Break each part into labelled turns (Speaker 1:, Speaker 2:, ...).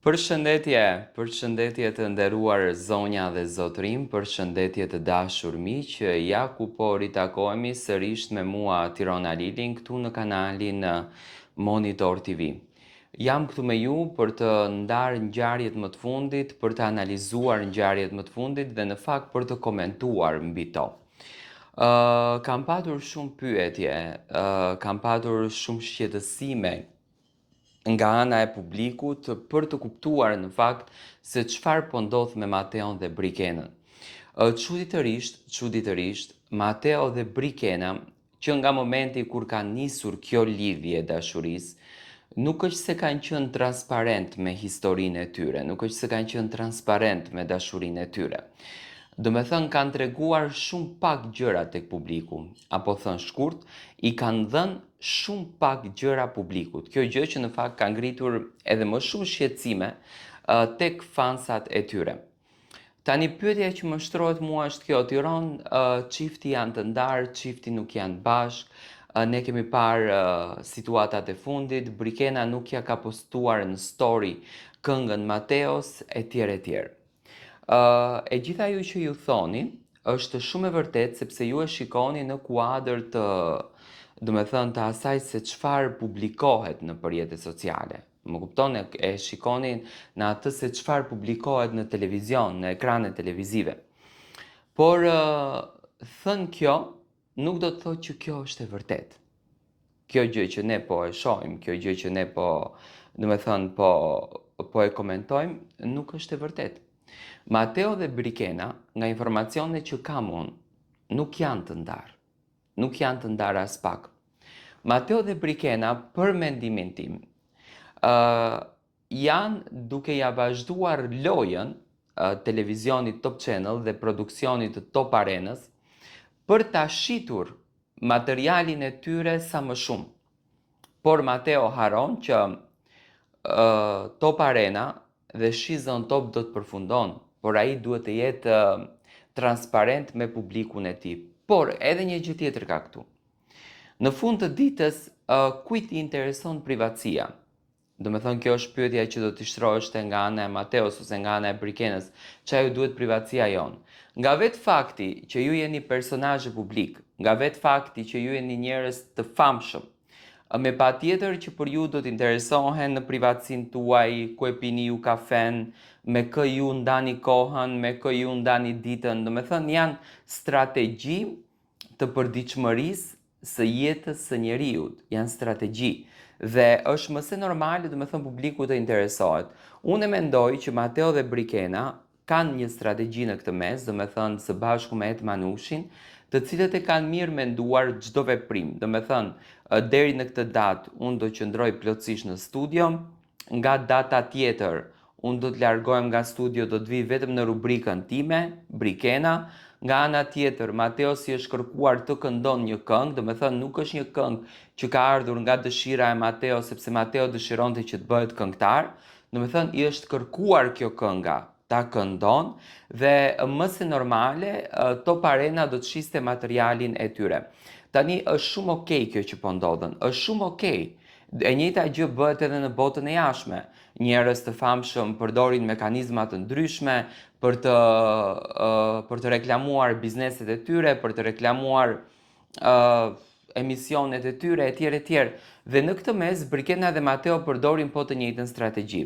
Speaker 1: Përshëndetje të nderuar zonja dhe zotrim, përshëndetje të dashur miq, ja ku po ritakohemi sërish me mua Tirona Lilin këtu në kanalin Monitor TV. Jam këtu me ju për të ndarë ngjarjet më të fundit, për të analizuar ngjarjet më të fundit dhe në fakt për të komentuar mbi to. Kam patur shumë pyetje, kam patur shumë shqetësime nga ana e publikut për të kuptuar në fakt se çfarë po ndodh me Mateon dhe Brikenën. Çuditërisht, Mateo dhe Brikena, që nga momenti kur ka nisur kjo lidhje dashurisë, nuk është se kanë qenë transparent me historinë e tyre, nuk është se kanë qenë transparent me dashurinë e tyre. Do me thënë kanë treguar shumë pak gjëra tek publiku, apo thënë shkurt, i kanë dhënë shumë pak gjëra publikut. Kjo gjë që në fakt ka ngritur edhe më shumë shqetësime tek fansat e tyre. Tani pyetja që më shtrohet mua është kjo, Tiron, çifti janë të ndarë, çifti nuk janë bashkë, ne kemi parë situatat e fundit, Brikena nuk ja ka postuar në story këngën Mateos, etj. E gjitha ju që ju thoni, është shumë e vërtet sepse ju e shikoni në kuadër të, do me thënë, të asaj se çfarë publikohet në rrjetet sociale. Më kupton, e shikoni në atë se çfarë publikohet në televizion, në ekranet televizive. Por thënë kjo, nuk do të thotë që kjo është e vërtet. Kjo gjë që ne po e shohim, kjo gjë që ne po, do me thënë, po e komentojmë, nuk është e vërtet. Mateo dhe Brikena, nga informacionet që kam unë, nuk janë të ndarë. Nuk janë të ndarë as pak. Mateo dhe Brikena, për mendimin tim, janë duke ja vazhduar lojën televizionit Top Channel dhe produksionit të Top Arenës për ta shitur materialin e tyre sa më shumë. Por Mateo haron që Top Arena dhe Shizon Top do të përfundon, por ai duhet të jetë transparent me publikun e tij. Por edhe një gjë tjetër ka këtu. Në fund të ditës, kujt i intereson privatësia? Do me thënë, kjo është pyetja që do t'i shtrohesh nga ana e Mateos ose nga ana e Brikenës, çfarë ju duhet privatësia jon. Nga vetë fakti që ju jeni personazhe publik, nga vetë fakti që ju jeni njerëz të famshëm, me patjetër që për ju do t'interesohen në privatësinë tuaj, ku e pini ju kafen, me kë ju ndani kohën, me kë ju ndani ditën. Do me thënë, janë strategji të përditshmërisë së jetës së njeriut, janë strategji. Dhe është më se normale, do me thënë, publiku të interesohet. Unë e mendoj që Mateo dhe Brikena kanë një strategji në këtë mes, do me thënë, së bashku me Ed Manushin, të cilët e kanë mirë menduar çdo veprim. Do me thënë, deri në këtë datë, unë do qëndroj plotësisht në studio, nga data tjetër, unë do të largohem nga studio, do të vi vetëm në rubrikën time, Brikena, nga ana tjetër, Mateo si është kërkuar të këndon një këngë, do me thënë nuk është një këngë që ka ardhur nga dëshira e Mateo, sepse Mateo dëshironte që të bëhet këngëtar, do me thënë i është kërkuar kjo kënga, ta këndon dhe më se normale Top Arena do të shiste materialin e tyre. Tani është shumë okej kjo që po ndodhen, është shumë okej. E njëjta gjë bëhet edhe në botën e jashtme. Njerëz të famshëm përdorin mekanizma të ndryshme për të reklamuar bizneset e tyre, për të reklamuar emisionet e tyre, etj. Dhe në këtë mes, Brikena dhe Mateo përdorin po të njëjtën strategji.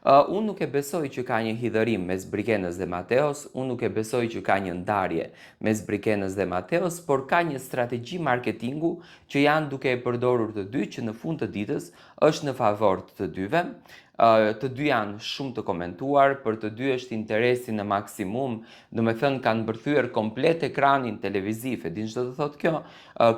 Speaker 1: Unë nuk e besoj që ka një hidhërim mes Brikenës dhe Mateos, unë nuk e besoj që ka një ndarje mes Brikenës dhe Mateos, por ka një strategji marketingu që janë duke e përdorur të dy, që në fund të ditës është në favor të dyve. Të dy janë shumë të komentuar, për të dy është interesi në maksimum, do me thënë kanë bërthyer komplet ekranin televiziv, e din çdo të thotë kjo,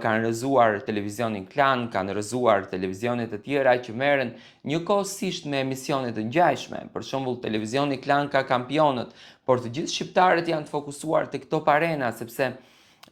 Speaker 1: kanë rrëzuar televizionin Klan, kanë rrëzuar televizionet të tjera që merren njëkohësisht me emisione të ngjashme. Për shembull, televizioni Klan ka kampionët, por të gjithë shqiptarët janë të fokusuar tek Top Arena, sepse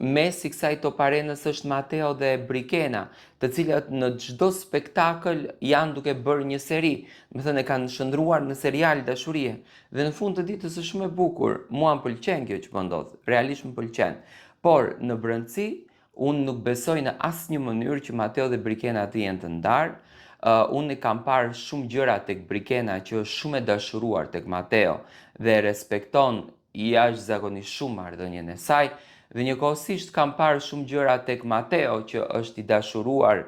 Speaker 1: mesi kësaj Top Arenës është Mateo dhe Brikena, të cilat në çdo spektakël janë duke bërë një seri, me thënë e kanë shndruar në serial dashurie. Dhe në fund të ditës është shumë e bukur, mua më pëlqen kjo që po ndodh, realisht më pëlqen. Por në brendësi, unë nuk besoj në asnjë mënyrë që Mateo dhe Brikena të jenë të ndarë. Unë kam parë shumë gjëra tek Brikena që është shumë e dashuruar tek Mateo dhe respekton jashtëzakonisht shumë marrëdhënien e saj. Dhe njëkohësisht kam parë shumë gjëra tek Mateo që është i dashuruar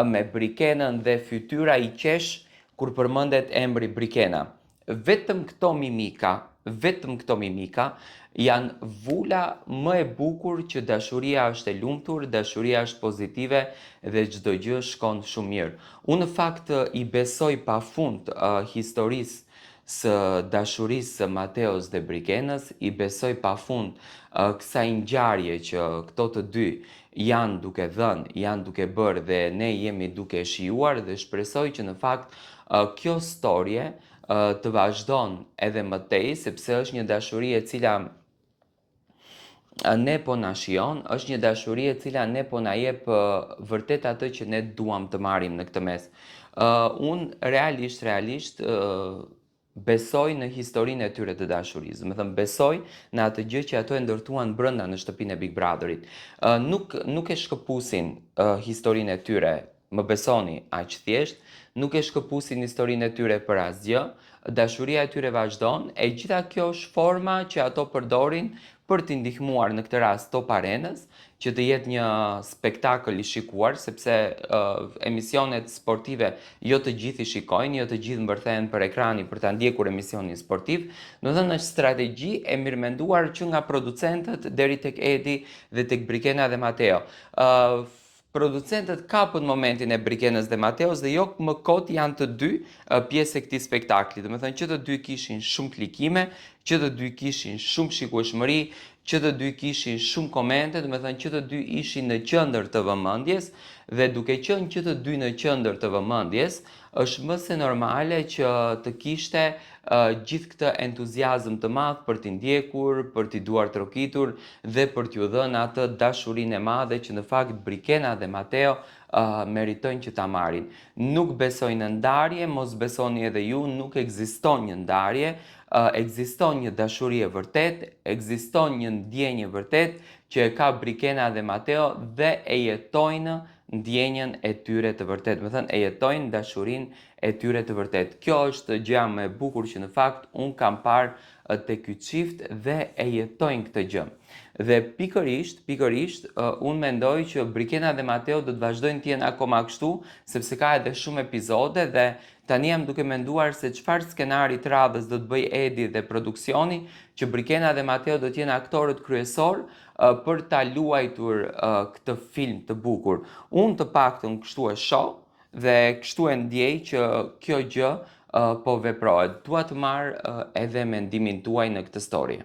Speaker 1: me Brikenën dhe fytyra i qesh kur përmendet emri Brikena. Vetëm këto mimika janë vula më e bukur që dashuria është e lumtur, dashuria është pozitive dhe çdo gjë shkon shumë mirë. Unë në fakt i besoj pafund historisë së dashurisë së Mateos dhe Brikenës, i besoj pafund kësaj ngjarje që këto të dy janë duke dhënë, janë duke bërë dhe ne jemi duke shijuar dhe shpresoj që në fakt kjo storje të vazhdon edhe më tej, sepse është një dashuri e cila ne po na shijon, është një dashuri e cila ne po na jep vërtet atë që ne duam të marrim në këtë mes. Unë realisht besoj në historinë e tyre të dashurisë. Do të thënë besoj në atë gjë që ato e ndërtuan brenda në shtëpinë e Big Brotherit. Nuk e shkëpusin historinë e tyre, më besoni, aq thjesht, nuk e shkëpusin historinë e tyre për asgjë. Dashuria e tyre vazhdon e gjitha kjo është forma që ato përdorin për t'i ndihmuar në këtë rast Top Arenës, që të jetë një spektakël i shikuar, sepse emisionet sportive jo të gjithë i shikojnë, jo të gjithë mbërthehen për ekrani për ta ndjekur emisionin sportiv. Do të thënë është strategji e mirëmenduar që nga producentët deri tek Edi dhe tek Brikena dhe Mateo. Producentët kapën momentin e Brikenës dhe Mateos dhe jo më kot janë të dy pjesë e këtij spektakli. Do të thënë që të dy kishin shumë klikime, që të dy kishin shumë shikueshmëri, që të dy kishin shumë komente, do të thënë që të dy ishin në qendër të vëmendjes dhe duke qenë që të dy në qendër të vëmendjes, është më se normale që të kishte gjithë këtë entuziazëm të madh për t'i ndjekur, për t'i duar trokitur dhe për t'ju dhënë atë dashurinë e madhe që në fakt Brikena dhe Mateo meritojnë që ta marrin. Nuk besoj në ndarje, mos besoni edhe ju, nuk ekziston një ndarje, ekziston një dashuri e vërtet, ekziston një ndjenjë vërtet që e ka Brikena dhe Mateo dhe e jetojnë ndjenjën e tyre të vërtet, më thënë e jetojnë dashurinë e tyre të vërtet. Kjo është gjëja më e bukur që në fakt unë kam parë te ky çift dhe e jetojnë këtë gjë. Dhe pikërisht, unë mendoj që Brikena dhe Mateo do të vazhdojnë të jenë akoma kështu, sepse ka edhe shumë epizode dhe tani jam duke menduar se çfarë skenari të radhës do të bëj Edi dhe produksioni, që Brikena dhe Mateo do të jenë aktorët kryesor për ta luajtur këtë film të bukur. Unë të paktën kështu e shoh dhe kështu e ndjej që kjo gjë po veprohet. Dua të marr edhe mendimin tuaj në këtë story.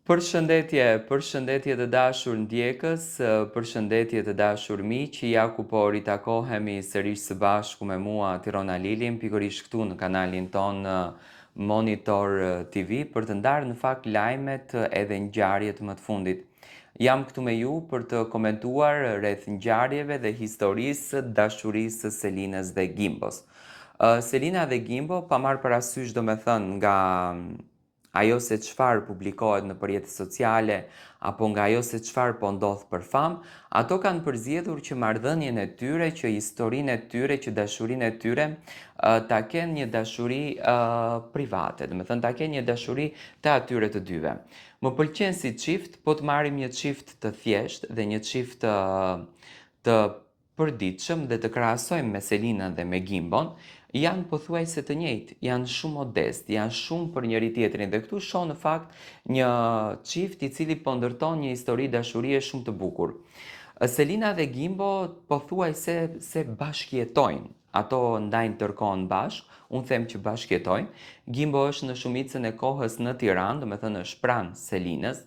Speaker 1: Përshëndetje të dashur ndjekës, përshëndetje të dashur miq, ja ku po ritakohemi sërish së bashku me mua Tirona Lilin, pikërisht këtu në kanalin ton Monitor TV, për të ndarë në fakt lajmet edhe ngjarjet më të fundit. Jam këtu me ju për të komentuar rreth ngjarjeve dhe historisë dashurisë së Selinës dhe Gimbos. Selina dhe Gimbo, pa marrë parasysh domethënë nga ajo se çfarë publikohet në rrjetet sociale apo nga ajo se çfarë po ndodh për famë, ato kanë përzgjedhur që marrëdhënien e tyre, që historinë e tyre, që dashurinë e tyre ta kenë një dashuri private, domethënë ta kenë një dashuri të atyre të dyve. Më pëlqen si çift, po të marrim një çift të thjeshtë dhe një çift të përditshëm dhe të krahasojmë me Selinën dhe me Gimbon, janë pothuajse të njëjtë, janë shumë modest, janë shumë për njëri tjetrin dhe këtu shoh në fakt një çift i cili po ndërton një histori dashurie shumë të bukur. Selina dhe Gimbo pothuajse se bashkëjetojnë. Ato ndajnë tërkohën bashkë, unë them që bashkëjetojnë. Gimbo është në shumicën e kohës në Tiranë, domethënë është pranë Selinës.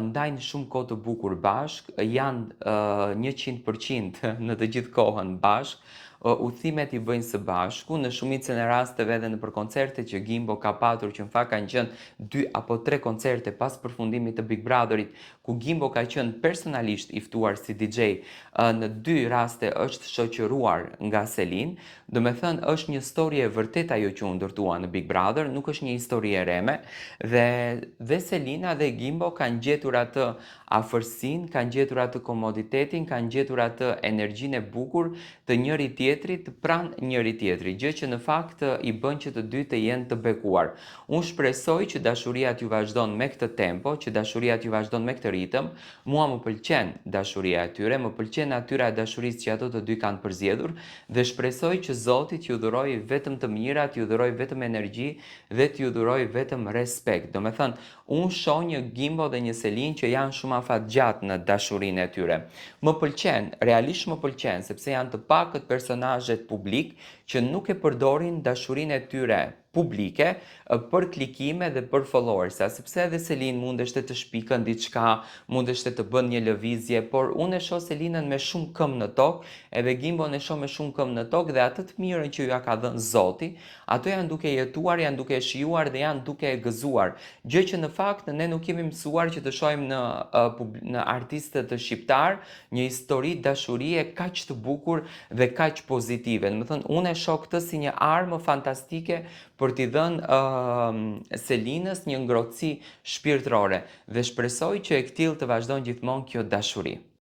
Speaker 1: Ndajnë shumë kohë të bukur bashkë, janë 100% në të gjithë kohën bashkë. Udhëtimet i bëjnë së bashku, në shumicën e rasteve edhe nëpër koncerte që Gimbo ka patur, që në fakt kanë qenë 2 apo 3 koncerte pas përfundimit të Big Brotherit, ku Gimbo ka qenë personalisht i ftuar si DJ, në 2 raste është shoqëruar nga Selin. Do me thënë është një histori e vërtet ajo që u ndërtua në Big Brother, nuk është një histori e reme, dhe Selina dhe Gimbo kanë gjetur atë afërsinë, kanë gjetur atë komoditetin, kanë gjetur atë energjinë e bukur të njëri tjetrit tjetrit pranë njëri tjetrit, gjë që në fakt i bën që të dy të jenë të bekuar. Unë shpresoj që dashuria t'ju vazhdon me këtë tempo, që dashuria t'ju vazhdon me këtë ritëm. Mua më pëlqen dashuria e tyre, më pëlqen natyra e dashurisë që ato të dy kanë përzgjedhur dhe shpresoj që Zoti t'ju dhurojë vetëm të mira, t'ju dhurojë vetëm energji dhe t'ju dhurojë vetëm respekt. Do me thënë, unë shoh një Gimbo dhe një Selin që janë shumë afatgjatë në dashurinë e tyre. Më pëlqen, realisht më pëlqen, sepse janë të pakët personazhet publik që nuk e përdorin dashurinë e tyre publike për klikime dhe për followersa, sepse edhe Selin mundeshte të shpikën diçka, mundeshte të bën një lëvizje, por unë e shoh Selinën me shumë këmbë në tokë, edhe Gimbon e shoh me shumë këmbë në tokë dhe atë të mirën që ju ja ka dhënë Zoti, ato janë duke jetuar, janë duke shijuar dhe janë duke e gëzuar. Gjë që në fakt ne nuk kemi mësuar që të shohim në artistët të shqiptar një histori dashurie kaq të bukur dhe kaq pozitive. Do të thënë, unë e shoh këtë si një armë fantastike për t'i dhënë Selinës një ngrohtësi shpirtërore dhe shpresoj që e këtill të vazhdon gjithmonë kjo dashuri.